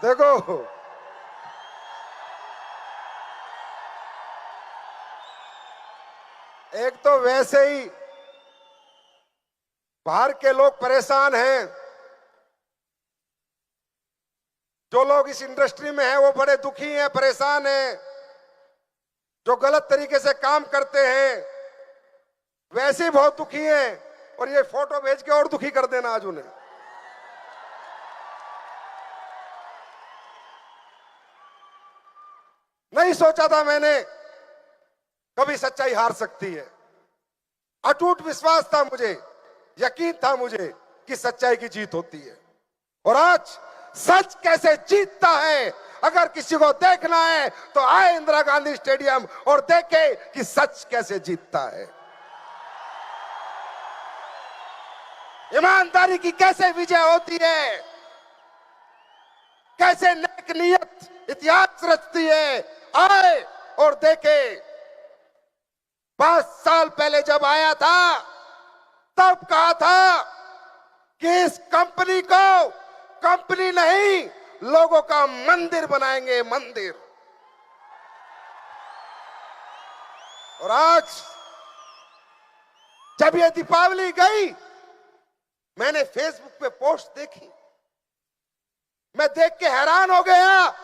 देखो, एक तो वैसे ही बाहर के लोग परेशान हैं, जो लोग इस इंडस्ट्री में हैं वो बड़े दुखी हैं, परेशान हैं, जो गलत तरीके से काम करते हैं वैसे ही बहुत दुखी हैं, और ये फोटो भेज के और दुखी कर देना आज उन्हें। नहीं सोचा था मैंने कभी सच्चाई हार सकती है। अटूट विश्वास था मुझे, यकीन था मुझे कि सच्चाई की जीत होती है। और आज सच कैसे जीतता है, अगर किसी को देखना है तो आए इंदिरा गांधी स्टेडियम और देखे कि सच कैसे जीतता है, ईमानदारी की कैसे विजय होती है, कैसे नेक नियत इतिहास रचती है। आए और देखे। 5 साल पहले जब आया था तब कहा था कि इस कंपनी को कंपनी नहीं, लोगों का मंदिर बनाएंगे, मंदिर। और आज जब ये दीपावली गई, मैंने फेसबुक पे पोस्ट देखी, मैं देख के हैरान हो गया।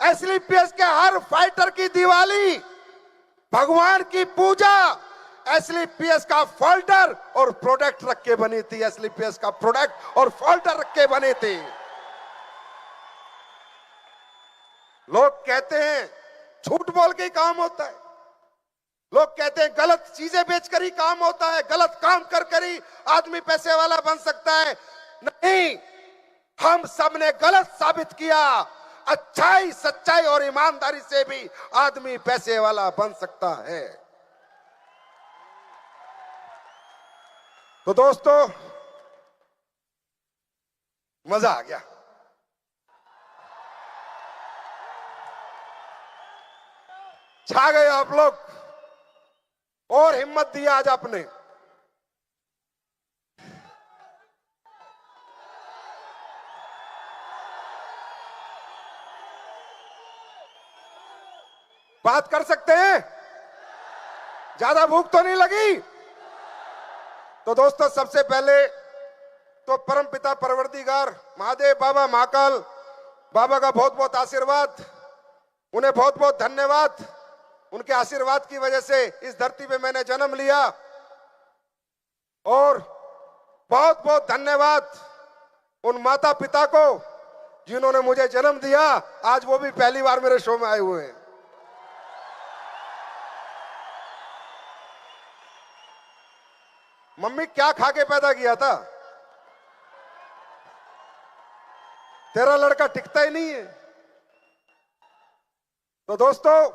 एसलीपीएस के हर फाइटर की दिवाली, भगवान की पूजा एसलीपीएस का फोल्डर और प्रोडक्ट रख के बनी थी, एसलीपीएस का प्रोडक्ट और फोल्डर रख के बने थे। लोग कहते हैं झूठ बोल के ही काम होता है, लोग कहते हैं गलत चीजें बेचकर ही काम होता है, गलत काम कर ही आदमी पैसे वाला बन सकता है। नहीं, हम सबने गलत साबित किया। अच्छाई, सच्चाई और ईमानदारी से भी आदमी पैसे वाला बन सकता है। तो दोस्तों, मजा आ गया। छा गए आप लोग, और हिम्मत दिया आज आपने। बात कर सकते हैं? ज्यादा भूख तो नहीं लगी? तो दोस्तों, सबसे पहले तो परमपिता परवरदिगार महादेव बाबा, महाकाल बाबा का बहुत बहुत आशीर्वाद, उन्हें बहुत बहुत धन्यवाद। उनके आशीर्वाद की वजह से इस धरती पे मैंने जन्म लिया। और बहुत बहुत धन्यवाद उन माता पिता को जिन्होंने मुझे जन्म दिया। आज वो भी पहली बार मेरे शो में आए हुए हैं। मम्मी क्या खा के पैदा किया था? तेरा लड़का टिकता ही नहीं है। तो दोस्तों,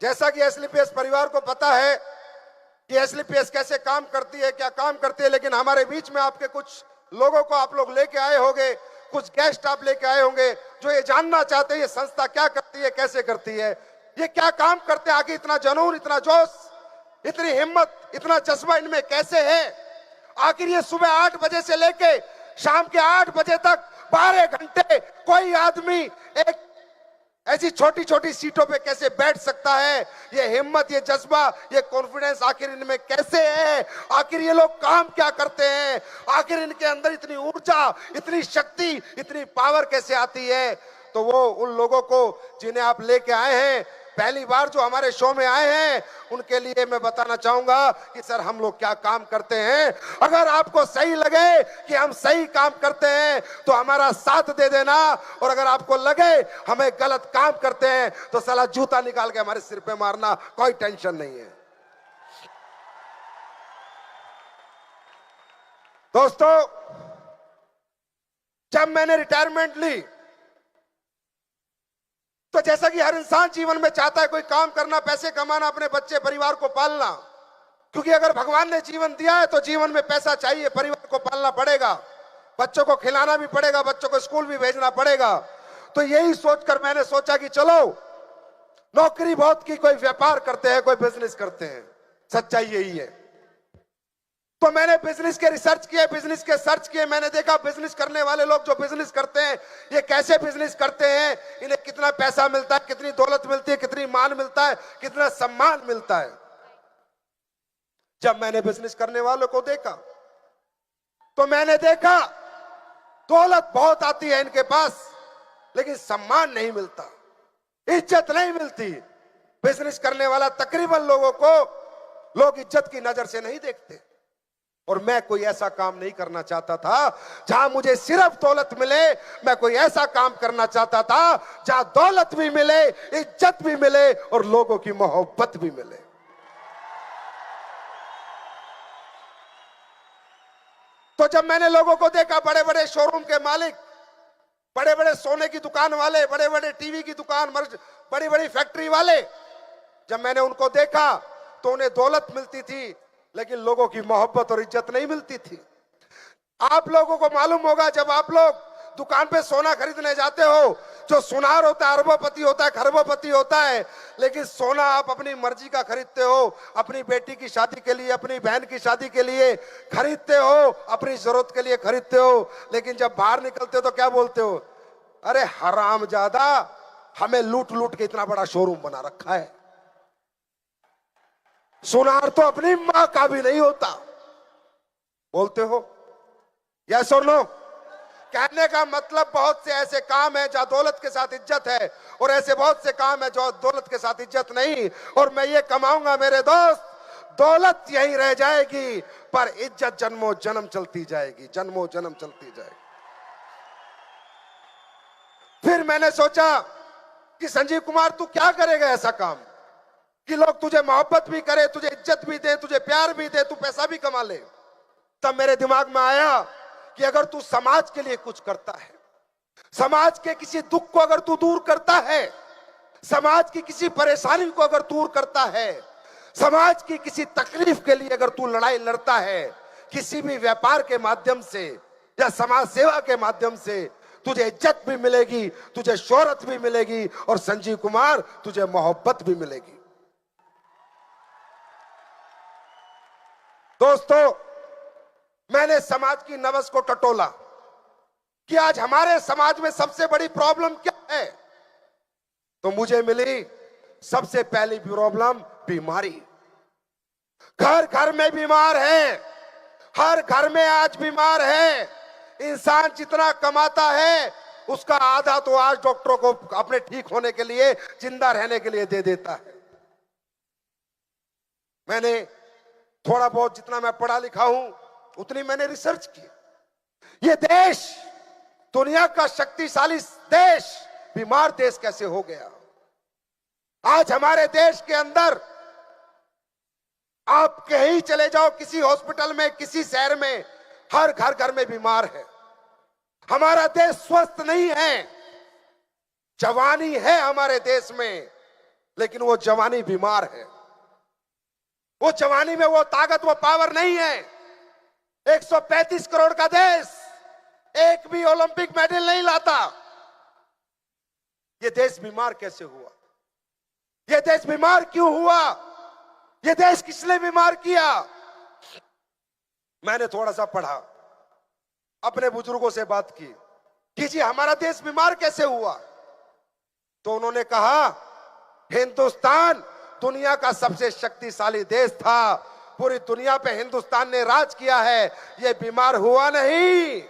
जैसा कि एसलीपीएस परिवार को पता है कि एसलीपीएस कैसे काम करती है, क्या काम करती है, लेकिन हमारे बीच में आपके कुछ लोगों को आप लोग लेके आए होंगे, कुछ गेस्ट आप लेके आए होंगे जो ये जानना चाहते हैं ये संस्था क्या करती है, कैसे करती है, ये क्या काम करते हैं, आगे इतना जुनून, इतना जोश, इतनी हिम्मत, इतना जज्बा इनमें कैसे है। आखिर ये सुबह 8 बजे से लेके शाम के 8 बजे तक 12 घंटे कोई आदमी एक ऐसी छोटी छोटी सीटों पे कैसे बैठ सकता है। ये हिम्मत, ये जज्बा, ये कॉन्फिडेंस आखिर इनमें कैसे है? आखिर ये लोग काम क्या करते हैं? आखिर इनके अंदर इतनी ऊर्जा, इतनी शक्ति, इतनी पावर कैसे आती है? तो वो उन लोगों को जिन्हें आप लेके आए हैं, पहली बार जो हमारे शो में आए हैं, उनके लिए मैं बताना चाहूंगा कि सर हम लोग क्या काम करते हैं। अगर आपको सही लगे कि हम सही काम करते हैं तो हमारा साथ दे देना, और अगर आपको लगे हमें गलत काम करते हैं तो साला जूता निकाल के हमारे सिर पे मारना, कोई टेंशन नहीं है। दोस्तों, जब मैंने रिटायरमेंट ली तो जैसा कि हर इंसान जीवन में चाहता है कोई काम करना, पैसे कमाना, अपने बच्चे परिवार को पालना, क्योंकि अगर भगवान ने जीवन दिया है तो जीवन में पैसा चाहिए, परिवार को पालना पड़ेगा, बच्चों को खिलाना भी पड़ेगा, बच्चों को स्कूल भी भेजना पड़ेगा। तो यही सोचकर मैंने सोचा कि चलो नौकरी बहुत की, कोई व्यापार करते हैं, कोई बिजनेस करते हैं। सच्चाई यही है। तो मैंने बिजनेस के रिसर्च किए, बिजनेस के सर्च किए। मैंने देखा बिजनेस करने वाले लोग जो बिजनेस करते हैं, ये कैसे बिजनेस करते हैं, इन्हें कितना पैसा मिलता है, कितनी दौलत मिलती है, कितनी मान मिलता है, कितना सम्मान मिलता है। जब मैंने बिजनेस करने वालों को देखा तो मैंने देखा दौलत बहुत आती है इनके पास, लेकिन सम्मान नहीं मिलता, इज्जत नहीं मिलती। बिजनेस करने वाला तकरीबन लोगों को लोग इज्जत की नजर से नहीं देखते। और मैं कोई ऐसा काम नहीं करना चाहता था जहां मुझे सिर्फ दौलत मिले। मैं कोई ऐसा काम करना चाहता था जहां दौलत भी मिले, इज्जत भी मिले और लोगों की मोहब्बत भी मिले। तो जब मैंने लोगों को देखा, बड़े बड़े शोरूम के मालिक, बड़े बड़े सोने की दुकान वाले, बड़े बड़े टीवी की दुकान, बड़ी बड़ी फैक्ट्री वाले, जब मैंने उनको देखा तो उन्हें दौलत मिलती थी, लेकिन लोगों की मोहब्बत और इज्जत नहीं मिलती थी। आप लोगों को मालूम होगा, जब आप लोग दुकान पे सोना खरीदने जाते हो, जो सुनार होता है अरबोपति होता है, खरबोपति होता है, लेकिन सोना आप अपनी मर्जी का खरीदते हो। अपनी बेटी की शादी के लिए, अपनी बहन की शादी के लिए खरीदते हो, अपनी जरूरत के लिए खरीदते हो। लेकिन जब बाहर निकलते हो तो क्या बोलते हो? अरे हरामजादा, हमें लूट लूट के इतना बड़ा शोरूम बना रखा है। सुनार तो अपनी मां का भी नहीं होता, बोलते हो? यस और नो? कहने का मतलब बहुत से ऐसे काम है जहां दौलत के साथ इज्जत है, और ऐसे बहुत से काम है जो दौलत के साथ इज्जत नहीं। और मैं ये कमाऊंगा मेरे दोस्त, दौलत यही रह जाएगी, पर इज्जत जन्मों जन्म चलती जाएगी, जन्मों जन्म चलती जाएगी। फिर मैंने सोचा कि संजीव कुमार तू क्या करेगा ऐसा काम कि लोग तुझे मोहब्बत भी करे, तुझे इज्जत भी दे, तुझे प्यार भी दे, तू पैसा भी कमा ले। तब मेरे दिमाग में आया कि अगर तू समाज के लिए कुछ करता है, समाज के किसी दुख को अगर तू दूर करता है, समाज की किसी परेशानी को अगर दूर करता है, समाज की किसी तकलीफ के लिए अगर तू लड़ाई लड़ता है, किसी भी व्यापार के माध्यम से या समाज सेवा के माध्यम से, तुझे इज्जत भी मिलेगी, तुझे शोहरत भी मिलेगी, और संजीव कुमार तुझे मोहब्बत भी मिलेगी। दोस्तों, मैंने समाज की नब्ज को टटोला कि आज हमारे समाज में सबसे बड़ी प्रॉब्लम क्या है, तो मुझे मिली सबसे पहली प्रॉब्लम बीमारी। घर घर में बीमार है, हर घर में आज बीमार है। इंसान जितना कमाता है उसका आधा तो आज डॉक्टरों को अपने ठीक होने के लिए, जिंदा रहने के लिए दे देता है। मैंने थोड़ा बहुत जितना मैं पढ़ा लिखा हूं उतनी मैंने रिसर्च की। ये देश, दुनिया का शक्तिशाली देश, बीमार देश कैसे हो गया? आज हमारे देश के अंदर आप कहीं चले जाओ, किसी हॉस्पिटल में, किसी शहर में, हर घर घर में बीमार है। हमारा देश स्वस्थ नहीं है। जवानी है हमारे देश में, लेकिन वो जवानी बीमार है। वो जवानी में वो ताकत, वो पावर नहीं है। 135 करोड़ का देश एक भी ओलंपिक मेडल नहीं लाता। ये देश बीमार कैसे हुआ? ये देश बीमार क्यों हुआ? ये देश किसने बीमार किया? मैंने थोड़ा सा पढ़ा, अपने बुजुर्गों से बात की कि जी हमारा देश बीमार कैसे हुआ? तो उन्होंने कहा, हिंदुस्तान दुनिया का सबसे शक्तिशाली देश था, पूरी दुनिया पे हिंदुस्तान ने राज किया है, ये बीमार हुआ नहीं,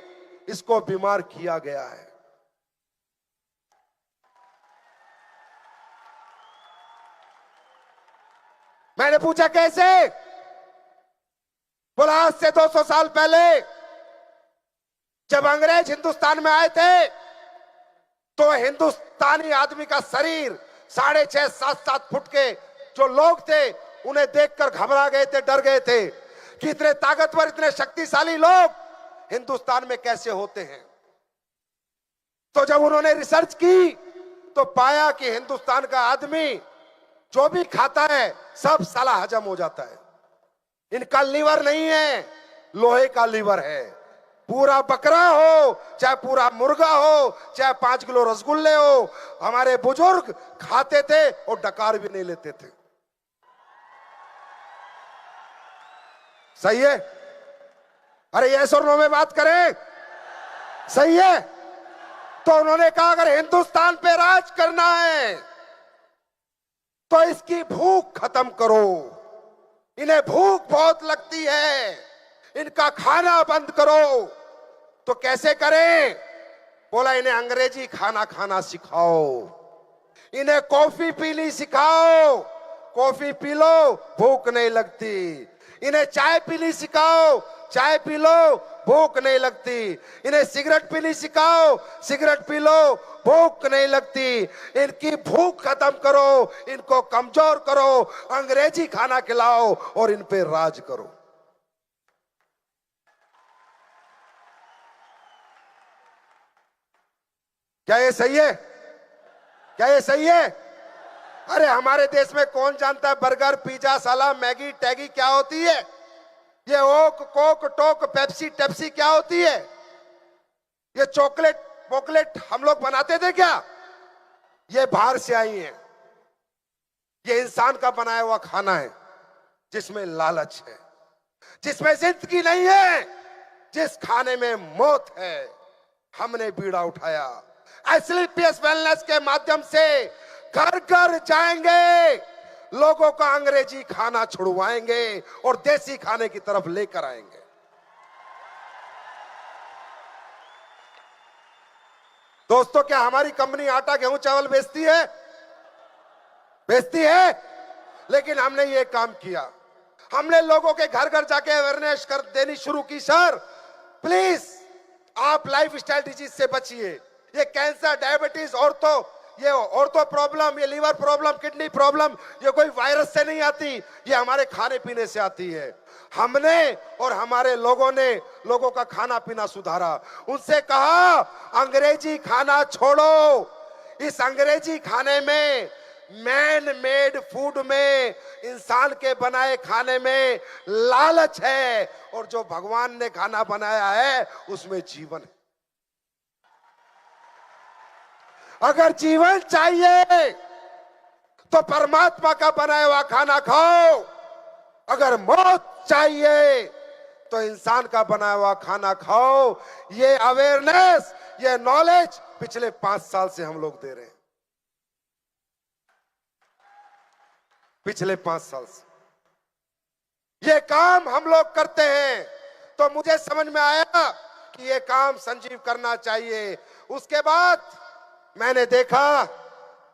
इसको बीमार किया गया है। मैंने पूछा कैसे? बोला आज से 200 साल पहले जब अंग्रेज हिंदुस्तान में आए थे तो हिंदुस्तानी आदमी का शरीर 6.5 7 फुट के जो लोग थे उन्हें देखकर घबरा गए थे, डर गए थे कि इतने ताकतवर, इतने शक्तिशाली लोग हिंदुस्तान में कैसे होते हैं। तो जब उन्होंने रिसर्च की तो पाया कि हिंदुस्तान का आदमी जो भी खाता है सब साला हजम हो जाता है। इनका लीवर नहीं है, लोहे का लीवर है। पूरा बकरा हो, चाहे पूरा मुर्गा हो, चाहे 5 किलो रसगुल्ले हो, हमारे बुजुर्ग खाते थे और डकार भी नहीं लेते थे। सही है? अरे यस और नो में बात करें, सही है? तो उन्होंने कहा अगर हिंदुस्तान पे राज करना है तो इसकी भूख खत्म करो। इन्हें भूख बहुत लगती है, इनका खाना बंद करो। तो कैसे करें? बोला इन्हें अंग्रेजी खाना खाना सिखाओ, इन्हें कॉफी पीनी सिखाओ, कॉफी पी लो भूख नहीं लगती। इन्हें चाय पीनी सिखाओ, चाय पी लो भूख नहीं लगती। इन्हें सिगरेट पीनी सिखाओ, सिगरेट पी लो भूख नहीं लगती। इनकी भूख खत्म करो, इनको कमजोर करो, अंग्रेजी खाना खिलाओ और इन पे राज करो। क्या ये सही है? क्या ये सही है? अरे हमारे देश में कौन जानता है बर्गर, पिज्जा, सलाद, मैगी, टैगी क्या होती है? ये ओक, कोक, टोक, पेप्सी, टेप्सी क्या होती है? ये चॉकलेट पॉकलेट हम लोग बनाते थे क्या? ये बाहर से आई है। ये इंसान का बनाया हुआ खाना है जिसमें लालच है, जिसमें जिंदगी नहीं है, जिस खाने में मौत है। हमने बीड़ा उठाया, एसलीपीएस वेलनेस के माध्यम से घर घर जाएंगे, लोगों का अंग्रेजी खाना छुड़वाएंगे और देसी खाने की तरफ लेकर आएंगे। दोस्तों, क्या हमारी कंपनी आटा, गेहूं, चावल बेचती है? बेचती है। लेकिन हमने ये काम किया, हमने लोगों के घर घर जाके अवेयरनेस कर देनी शुरू की। सर प्लीज आप लाइफस्टाइल डिजीज से बचिए। ये कैंसर, डायबिटीज, ऑर्थो प्रॉब्लम, ये लीवर प्रॉब्लम, किडनी प्रॉब्लम, ये कोई वायरस से नहीं आती, ये हमारे खाने पीने से आती है। हमने और हमारे लोगों ने लोगों का खाना पीना सुधारा। उनसे कहा अंग्रेजी खाना छोड़ो। इस अंग्रेजी खाने में, मैन मेड फूड में, इंसान के बनाए खाने में लालच है, और जो भगवान ने खाना बनाया है उसमें जीवन है। अगर जीवन चाहिए तो परमात्मा का बनाया हुआ खाना खाओ, अगर मौत चाहिए तो इंसान का बनाया हुआ खाना खाओ। ये अवेयरनेस, ये नॉलेज पिछले 5 साल से हम लोग दे रहे हैं। पिछले 5 साल से ये काम हम लोग करते हैं। तो मुझे समझ में आया कि ये काम संजीव करना चाहिए। उसके बाद मैंने देखा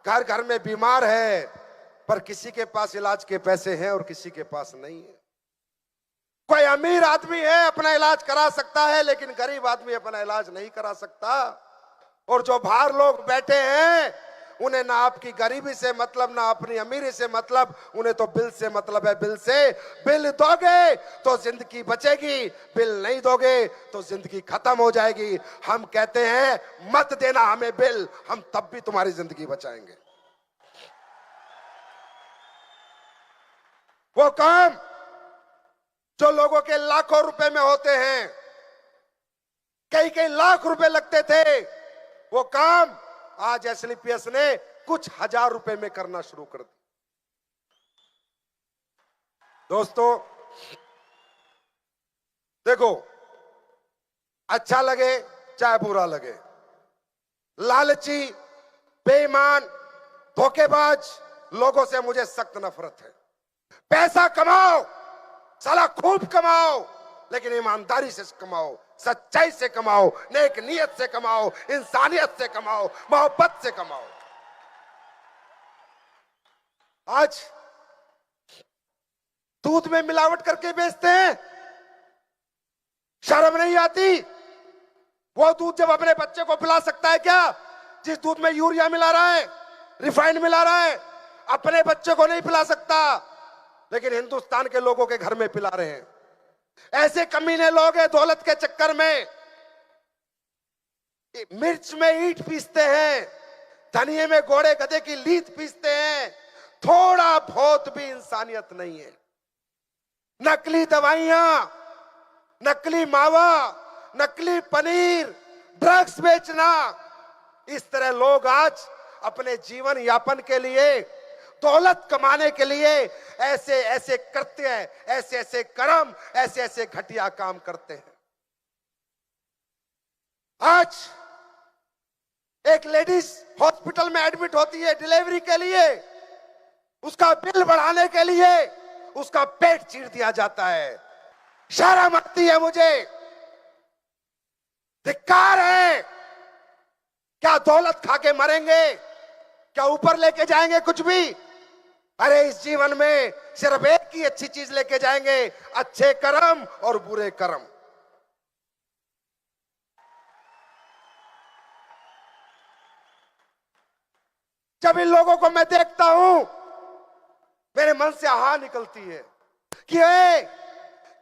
घर घर में बीमार है, पर किसी के पास इलाज के पैसे हैं और किसी के पास नहीं है। कोई अमीर आदमी है अपना इलाज करा सकता है, लेकिन गरीब आदमी अपना इलाज नहीं करा सकता। और जो बाहर लोग बैठे हैं उन्हें ना आपकी गरीबी से मतलब, ना अपनी अमीरी से मतलब, उन्हें तो बिल से मतलब है। बिल से, बिल दोगे तो जिंदगी बचेगी, बिल नहीं दोगे तो जिंदगी खत्म हो जाएगी। हम कहते हैं मत देना हमें बिल, हम तब भी तुम्हारी जिंदगी बचाएंगे। वो काम जो लोगों के लाखों रुपए में होते हैं, कई कई लाख रुपए लगते थे, वो काम आज एसलीपीएस ने कुछ हजार रुपए में करना शुरू कर दिया। दोस्तों देखो, अच्छा लगे चाहे बुरा लगे, लालची, बेईमान, धोखेबाज लोगों से मुझे सख्त नफरत है। पैसा कमाओ, साला खूब कमाओ, लेकिन ईमानदारी से कमाओ, सच्चाई से कमाओ, नेक नियत से कमाओ, इंसानियत से कमाओ, मोहब्बत से कमाओ। आज दूध में मिलावट करके बेचते हैं, शर्म नहीं आती? वो दूध जब अपने बच्चे को पिला सकता है क्या जिस दूध में यूरिया मिला रहा है, रिफाइंड मिला रहा है? अपने बच्चे को नहीं पिला सकता, लेकिन हिंदुस्तान के लोगों के घर में पिला रहे हैं। ऐसे कमीने लोग हैं, दौलत के चक्कर में मिर्च में ईंट पीसते हैं, धनिये में घोड़े गधे की लीद पीसते हैं। थोड़ा बहुत भी इंसानियत नहीं है। नकली दवाइयां, नकली मावा, नकली पनीर, ड्रग्स बेचना, इस तरह लोग आज अपने जीवन यापन के लिए, दौलत कमाने के लिए ऐसे ऐसे कृत्य, ऐसे ऐसे कर्म, ऐसे ऐसे घटिया काम करते हैं। आज एक लेडीज हॉस्पिटल में एडमिट होती है डिलीवरी के लिए, उसका बिल बढ़ाने के लिए उसका पेट चीर दिया जाता है। शर्म आती है मुझे, धिक्कार है। क्या दौलत खा के मरेंगे? क्या ऊपर लेके जाएंगे कुछ भी? अरे इस जीवन में सिर्फ एक ही अच्छी चीज लेके जाएंगे, अच्छे कर्म और बुरे कर्म। जब इन लोगों को मैं देखता हूं, मेरे मन से आह निकलती है कि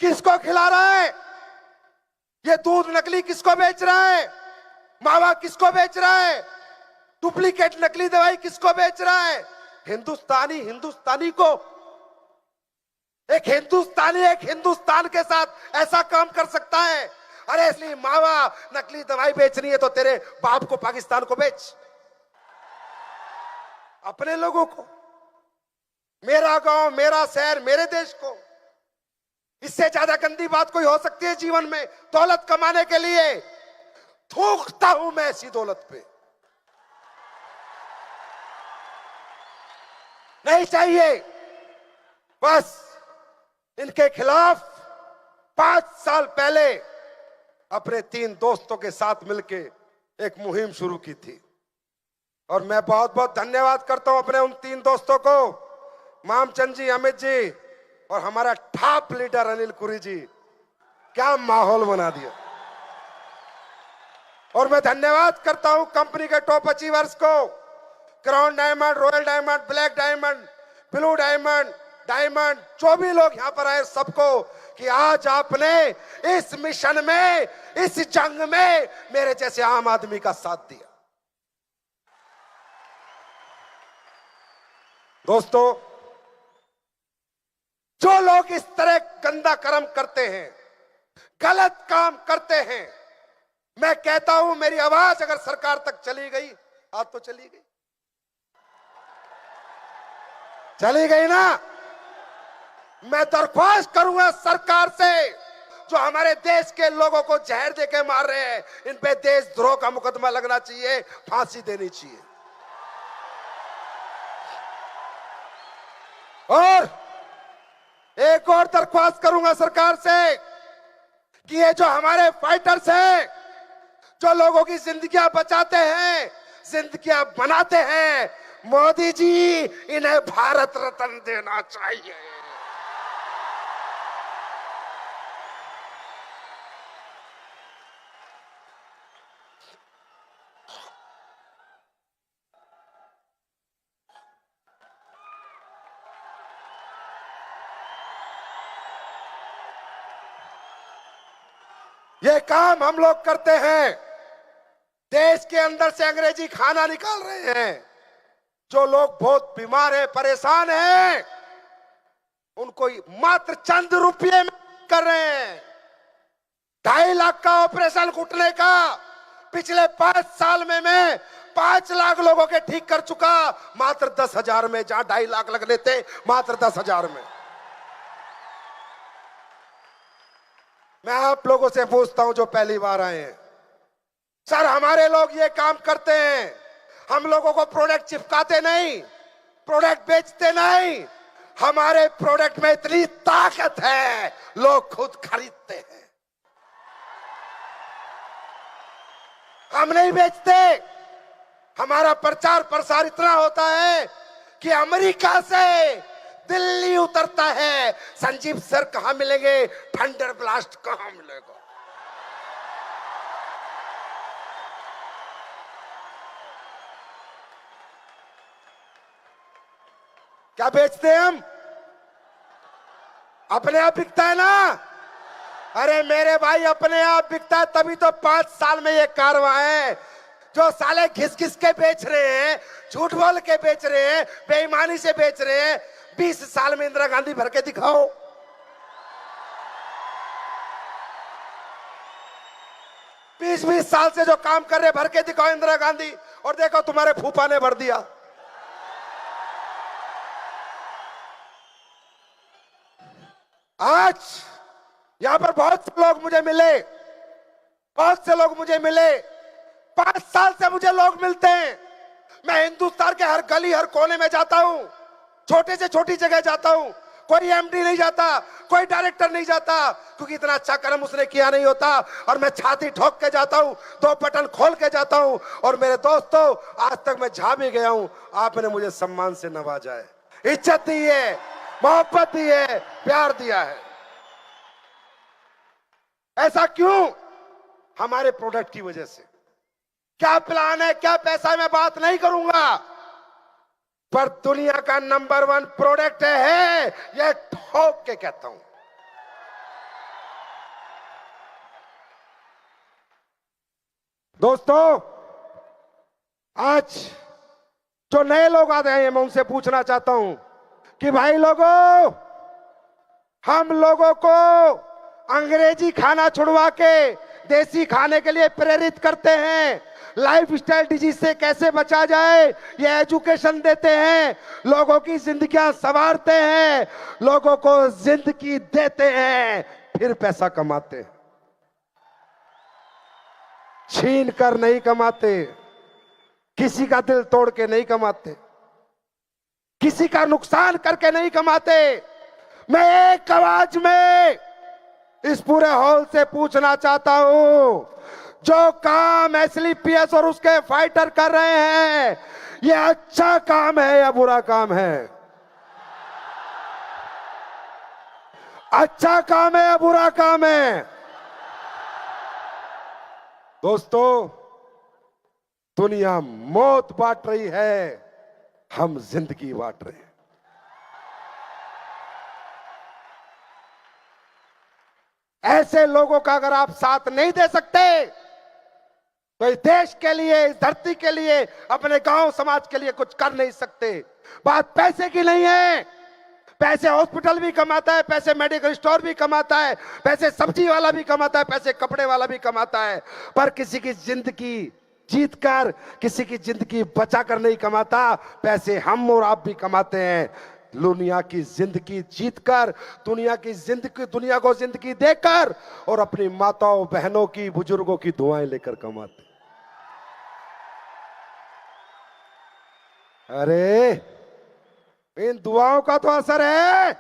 किसको खिला रहा है ये दूध? नकली किसको बेच रहा है? मावा किसको बेच रहा है? डुप्लीकेट नकली दवाई किसको बेच रहा है? हिंदुस्तानी को। एक हिंदुस्तान के साथ ऐसा काम कर सकता है? अरे इसलिए मावा नकली दवाई बेचनी है तो तेरे बाप को पाकिस्तान को बेच, अपने लोगों को, मेरा गांव, मेरा शहर, मेरे देश को। इससे ज्यादा गंदी बात कोई हो सकती है जीवन में? दौलत कमाने के लिए थूकता हूं मैं ऐसी दौलत पे। नहीं चाहिए। बस इनके खिलाफ 5 साल पहले अपने 3 दोस्तों के साथ मिलके एक मुहिम शुरू की थी, और मैं बहुत बहुत धन्यवाद करता हूं अपने उन 3 दोस्तों को, मामचंद जी, अमित जी और हमारा टॉप लीडर अनिल कुरी जी। क्या माहौल बना दिया। और मैं धन्यवाद करता हूं कंपनी के टॉप अचीवर्स को, crown diamond, royal diamond, black diamond, blue diamond, जो भी लोग यहां पर आए सबको, कि आज आपने इस मिशन में, इस जंग में मेरे जैसे आम आदमी का साथ दिया। दोस्तों, जो लोग इस तरह गंदा कर्म करते हैं, गलत काम करते हैं, मैं कहता हूं मेरी आवाज अगर सरकार तक चली गई, आज तो चली गई ना। मैं दरख्वास्त करूंगा सरकार से, जो हमारे देश के लोगों को जहर देके मार रहे हैं, इन पे देशद्रोह का मुकदमा लगना चाहिए, फांसी देनी चाहिए। और एक और दरख्वास्त करूंगा सरकार से कि ये जो हमारे फाइटर्स हैं, जो लोगों की जिंदगियां बचाते हैं, जिंदगियां बनाते हैं, मोदी जी इन्हें भारत रत्न देना चाहिए। ये काम हम लोग करते हैं। देश के अंदर से अंग्रेजी खाना निकाल रहे हैं। जो लोग बहुत बीमार हैं, परेशान हैं, उनको मात्र चंद रुपये में कर रहे हैं। 2.5 लाख का ऑपरेशन घुटने का पिछले 5 साल में मैं 5 लाख लोगों के ठीक कर चुका, मात्र 10,000 में। जहां 2.5 लाख लगने थे, मात्र 10,000 में। मैं आप लोगों से पूछता हूं जो पहली बार आए हैं, सर हमारे लोग ये काम करते हैं, हम लोगों को प्रोडक्ट चिपकाते नहीं, प्रोडक्ट बेचते नहीं, हमारे प्रोडक्ट में इतनी ताकत है लोग खुद खरीदते हैं। हम नहीं बेचते। हमारा प्रचार प्रसार इतना होता है कि अमेरिका से दिल्ली उतरता है, संजीव सर कहां मिलेंगे, थंडर ब्लास्ट कहां मिलेगा। क्या बेचते हैं हम? अपने आप बिकता है ना। अरे मेरे भाई, अपने आप बिकता है तभी तो 5 साल में ये कारवां है। जो साले घिस घिस के बेच रहे हैं, झूठ बोल के बेच रहे हैं, बेईमानी से बेच रहे हैं, 20 साल में इंदिरा गांधी भर के दिखाओ। 20-20 साल से जो काम कर रहे भर के दिखाओ इंदिरा गांधी, और देखो तुम्हारे फूफा ने भर दिया। आज यहां पर बहुत से लोग मुझे मिले, बहुत से लोग मुझे मिले, 5 साल से मुझे लोग मिलते हैं। मैं हिंदुस्तान के हर गली हर कोने में जाता हूं, छोटे से छोटी जगह जाता हूं, कोई एमडी नहीं जाता, कोई डायरेक्टर नहीं जाता, क्योंकि इतना अच्छा कर्म उसने किया नहीं होता। और मैं छाती ठोक के जाता हूं, 2 बटन खोल के जाता हूं। और मेरे दोस्तों, आज तक मैं जहां भी गया हूं, आपने मुझे सम्मान से नवाजा है, इज्जत दी है, मोहब्बत दी है, प्यार दिया है। ऐसा क्यों? हमारे प्रोडक्ट की वजह से। क्या प्लान है, क्या पैसा है, मैं बात नहीं करूंगा, पर दुनिया का नंबर 1 प्रोडक्ट है, यह ठोक के कहता हूं। दोस्तों, आज जो नए लोग आ रहे हैं, मैं उनसे पूछना चाहता हूं कि भाई लोगों, हम लोगों को अंग्रेजी खाना छुड़वा के देसी खाने के लिए प्रेरित करते हैं। लाइफस्टाइल डिजीज से कैसे बचा जाए, ये एजुकेशन देते हैं, लोगों की जिंदगियां संवारते हैं, लोगों को जिंदगी देते हैं, फिर पैसा कमाते हैं। छीन कर नहीं कमाते, किसी का दिल तोड़ के नहीं कमाते, किसी का नुकसान करके नहीं कमाते। मैं एक आवाज में इस पूरे हॉल से पूछना चाहता हूं, जो काम एसलीपीएस और उसके फाइटर कर रहे हैं, ये अच्छा काम है या बुरा काम है? अच्छा काम है या बुरा काम है? दोस्तों, दुनिया मौत बांट रही है, हम जिंदगी बांट रहे हैं। ऐसे लोगों का अगर आप साथ नहीं दे सकते, तो इस देश के लिए, इस धरती के लिए, अपने गांव समाज के लिए कुछ कर नहीं सकते। बात पैसे की नहीं है, पैसे हॉस्पिटल भी कमाता है, पैसे मेडिकल स्टोर भी कमाता है, पैसे सब्जी वाला भी कमाता है, पैसे कपड़े वाला भी कमाता है, पर किसी की जिंदगी जीत कर, किसी की जिंदगी बचा कर नहीं कमाता। पैसे हम और आप भी कमाते हैं, दुनिया की जिंदगी जीतकर, दुनिया को जिंदगी देकर, और अपनी माताओं बहनों की, बुजुर्गों की दुआएं लेकर कमाते। अरे इन दुआओं का तो असर है।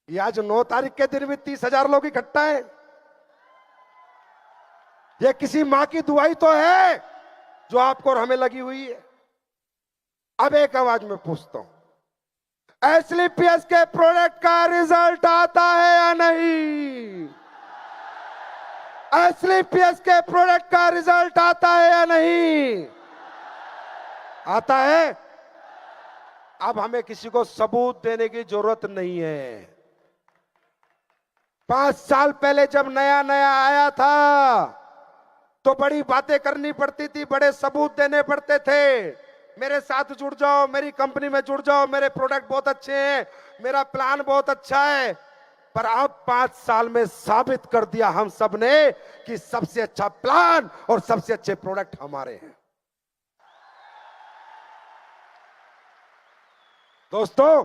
ये आज 9 तारीख के दिन भी 30,000 लोग इकट्ठा है। ये किसी मां की दुआई तो है जो आपको और हमें लगी हुई है। अब एक आवाज में पूछता हूं, एसलीपीएस के प्रोडक्ट का रिजल्ट आता है या नहीं? एसलीपीएस के प्रोडक्ट का रिजल्ट आता है या नहीं? आता है। अब हमें किसी को सबूत देने की जरूरत नहीं है। 5 साल पहले जब नया नया आया था, तो बड़ी बातें करनी पड़ती थी, बड़े सबूत देने पड़ते थे। मेरे साथ जुड़ जाओ, मेरी कंपनी में जुड़ जाओ, मेरे प्रोडक्ट बहुत अच्छे हैं, मेरा प्लान बहुत अच्छा है। पर अब 5 साल में साबित कर दिया हम सब ने कि सबसे अच्छा प्लान और सबसे अच्छे प्रोडक्ट हमारे हैं। दोस्तों,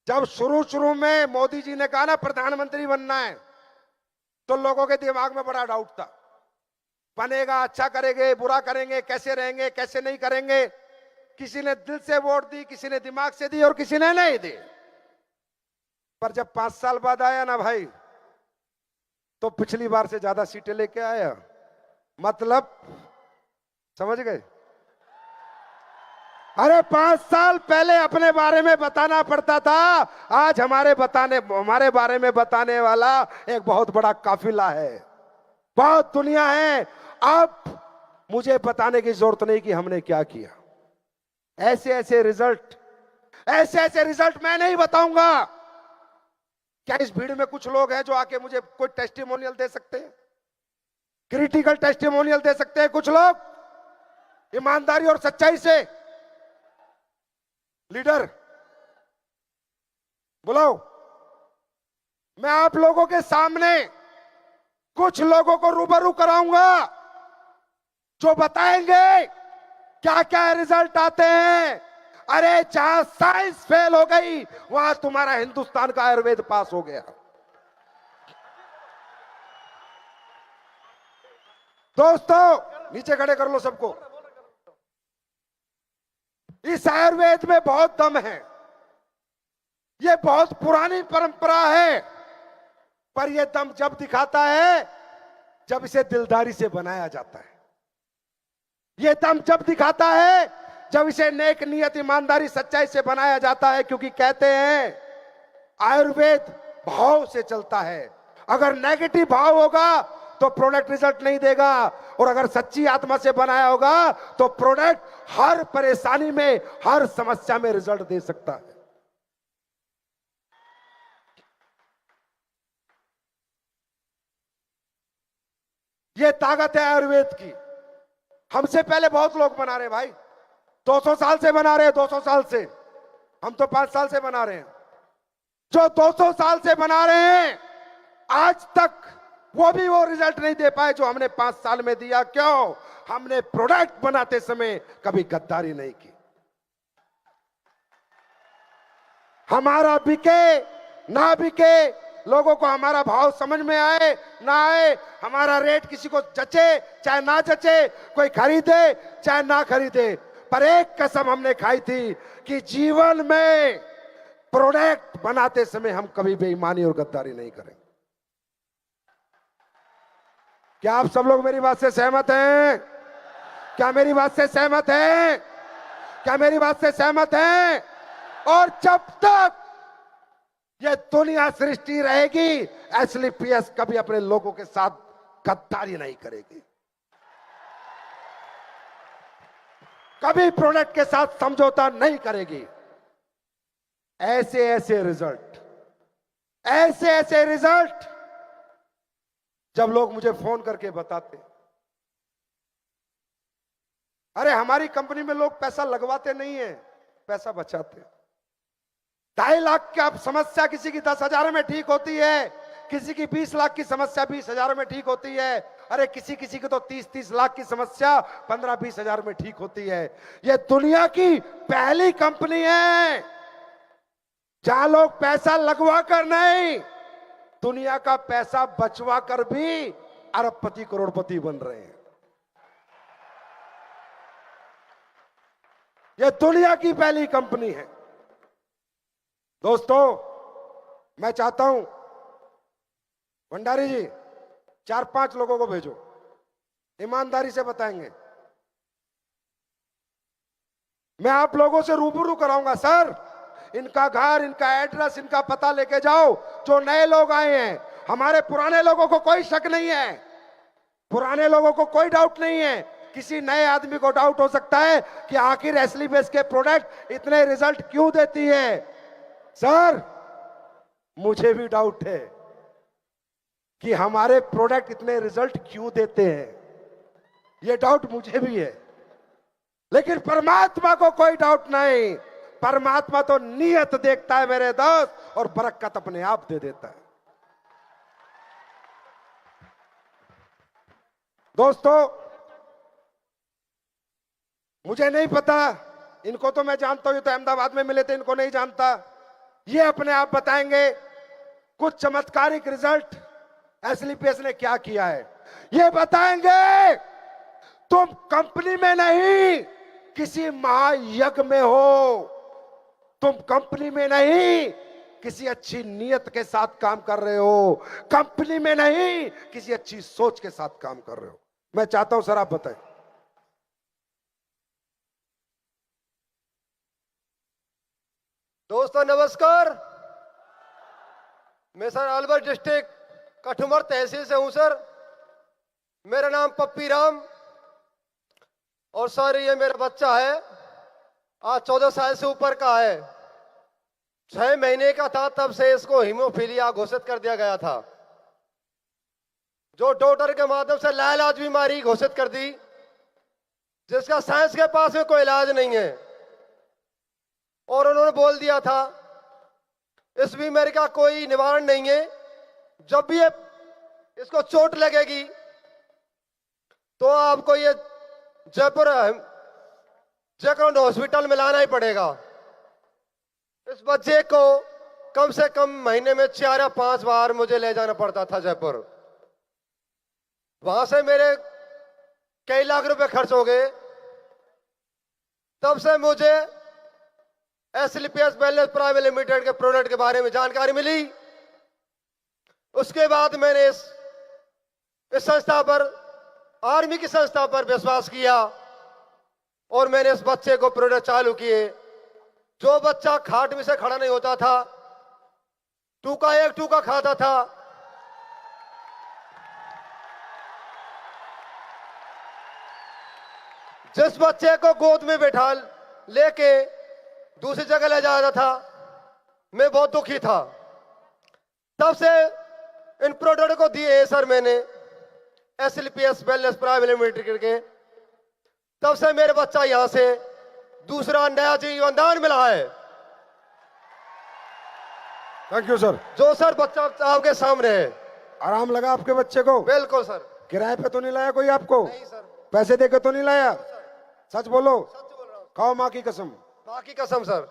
जब शुरू में मोदी जी ने कहा ना प्रधानमंत्री बनना है, तो लोगों के दिमाग में बड़ा डाउट था, बनेगा, अच्छा करेंगे, बुरा करेंगे, कैसे रहेंगे, कैसे नहीं करेंगे। किसी ने दिल से वोट दी, किसी ने दिमाग से दी और किसी ने नहीं दी। पर जब 5 साल बाद आया ना भाई, तो पिछली बार से ज्यादा सीटें लेके आया। मतलब समझ गए? अरे 5 साल पहले अपने बारे में बताना पड़ता था, आज हमारे बारे में बताने वाला एक बहुत बड़ा काफिला है, बहुत दुनिया है। अब मुझे बताने की जरूरत नहीं कि हमने क्या किया। ऐसे ऐसे रिजल्ट मैं नहीं बताऊंगा। क्या इस भीड़ में कुछ लोग हैं जो आके मुझे कोई टेस्टिमोनियल दे सकते हैं? क्रिटिकल टेस्टिमोनियल दे सकते हैं कुछ लोग ईमानदारी और सच्चाई से? लीडर बुलाओ। मैं आप लोगों के सामने कुछ लोगों को रूबरू कराऊंगा जो बताएंगे क्या क्या रिजल्ट आते हैं। अरे जहां साइंस फेल हो गई वहां तुम्हारा हिंदुस्तान का आयुर्वेद पास हो गया। दोस्तों नीचे खड़े कर लो सबको। इस आयुर्वेद में बहुत दम है, ये बहुत पुरानी परंपरा है, पर यह दम जब दिखाता है जब इसे दिलदारी से बनाया जाता है। यह दम जब दिखाता है जब इसे नेक नियत, ईमानदारी, सच्चाई से बनाया जाता है। क्योंकि कहते हैं आयुर्वेद भाव से चलता है। अगर नेगेटिव भाव होगा तो प्रोडक्ट रिजल्ट नहीं देगा, और अगर सच्ची आत्मा से बनाया होगा तो प्रोडक्ट हर परेशानी में, हर समस्या में रिजल्ट दे सकता है। यह ताकत है आयुर्वेद की। हमसे पहले बहुत लोग बना रहे हैं भाई, 200 साल से बना रहे हैं, 200 साल से। हम तो 5 साल से बना रहे हैं। जो 200 साल से बना रहे हैं आज तक वो भी वो रिजल्ट नहीं दे पाए जो हमने 5 साल में दिया। क्यों? हमने प्रोडक्ट बनाते समय कभी गद्दारी नहीं की। हमारा बिके ना बिके, लोगों को हमारा भाव समझ में आए ना आए, हमारा रेट किसी को जचे चाहे ना जचे, कोई खरीदे चाहे ना खरीदे, पर एक कसम हमने खाई थी कि जीवन में प्रोडक्ट बनाते समय हम कभी बेईमानी और गद्दारी नहीं करेंगे। क्या आप सब लोग मेरी बात से सहमत हैं? क्या मेरी बात से सहमत हैं? क्या मेरी बात से सहमत हैं? और जब तक ये दुनिया सृष्टि रहेगी एसलीपीएस कभी अपने लोगों के साथ गद्दारी नहीं करेगी, कभी प्रोडक्ट के साथ समझौता नहीं करेगी। ऐसे ऐसे रिजल्ट जब लोग मुझे फोन करके बताते, अरे हमारी कंपनी में लोग पैसा लगवाते नहीं है, पैसा बचाते। 2.5 लाख की समस्या किसी की 10,000 में ठीक होती है, किसी की 20 लाख की समस्या 20,000 में ठीक होती है। अरे किसी किसी की तो 30-30 लाख की समस्या 15-20 हजार में ठीक होती है। यह दुनिया की पहली कंपनी है जहां लोग पैसा लगवा कर नहीं, दुनिया का पैसा बचवा कर भी अरबपति करोड़पति बन रहे हैं। यह दुनिया की पहली कंपनी है। दोस्तों मैं चाहता हूं भंडारी जी 4-5 लोगों को भेजो, ईमानदारी से बताएंगे। मैं आप लोगों से रूबरू कराऊंगा। सर इनका घर, इनका एड्रेस, इनका पता लेके जाओ। जो नए लोग आए हैं, हमारे पुराने लोगों को कोई शक नहीं है, पुराने लोगों को कोई डाउट नहीं है। किसी नए आदमी को डाउट हो सकता है कि आखिर एसलीपीएस के प्रोडक्ट इतने रिजल्ट क्यों देती है। सर मुझे भी डाउट है कि हमारे प्रोडक्ट इतने रिजल्ट क्यों देते हैं, यह डाउट मुझे भी है। लेकिन परमात्मा को कोई डाउट नहीं। परमात्मा तो नियत देखता है मेरे दोस्त, और बरकत अपने आप दे देता है। दोस्तों मुझे नहीं पता, इनको तो मैं जानता हूं, ये तो अहमदाबाद में मिले थे, इनको नहीं जानता। ये अपने आप बताएंगे कुछ चमत्कारिक रिजल्ट एसलीपीएस ने क्या किया है, ये बताएंगे। तुम कंपनी में नहीं किसी महायज्ञ में हो, तुम कंपनी में नहीं किसी अच्छी नियत के साथ काम कर रहे हो, कंपनी में नहीं किसी अच्छी सोच के साथ काम कर रहे हो। मैं चाहता हूं सर आप बताएं। दोस्तों नमस्कार, मैं सर अलवर डिस्ट्रिक्ट कठुमर तहसील से हूं सर। मेरा नाम पप्पी राम, और सर ये मेरा बच्चा है, आज 14 साल से ऊपर का है। 6 महीने का था तब से इसको हीमोफीलिया घोषित कर दिया गया था, जो डॉक्टर के माध्यम से लाइलाज बीमारी घोषित कर दी, जिसका साइंस के पास में कोई इलाज नहीं है। और उन्होंने बोल दिया था इस बीमारी का कोई निवारण नहीं है। जब भी ये इसको चोट लगेगी तो आपको ये जयपुर जयपुर हॉस्पिटल में लाना ही पड़ेगा। इस बच्चे को कम से कम महीने में 4 या 5 बार मुझे ले जाना पड़ता था जयपुर। वहां से मेरे कई लाख रुपए खर्च हो गए। तब से मुझे एसएलपीएस वेलनेस प्राइवेट लिमिटेड के प्रोडक्ट के बारे में जानकारी मिली। उसके बाद मैंने इस संस्था पर, आर्मी की संस्था पर विश्वास किया और मैंने इस बच्चे को प्रोडक्ट चालू किए। जो बच्चा खाट में से खड़ा नहीं होता था, टूका एक टूका खाता था, जिस बच्चे को गोद में बैठा लेके दूसरी जगह ले जाता था, मैं बहुत दुखी था। तब से इन प्रोडक्ट को दिए सर मैंने एसएलपीएस वेलनेस प्राइवेट लिमिटेड के। तब से मेरे बच्चा यहां से दूसरा नया जीवनदान मिला है। Thank you sir. जो सर बच्चा आपके सामने है। आराम लगा आपके बच्चे को? बिल्कुल सर। किराए पे तो नहीं लाया कोई आपको? नहीं सर। पैसे देके तो नहीं लाया? सच बोलो। सच बोल रहा हूं। खाओ माँ की कसम। मां की कसम सर।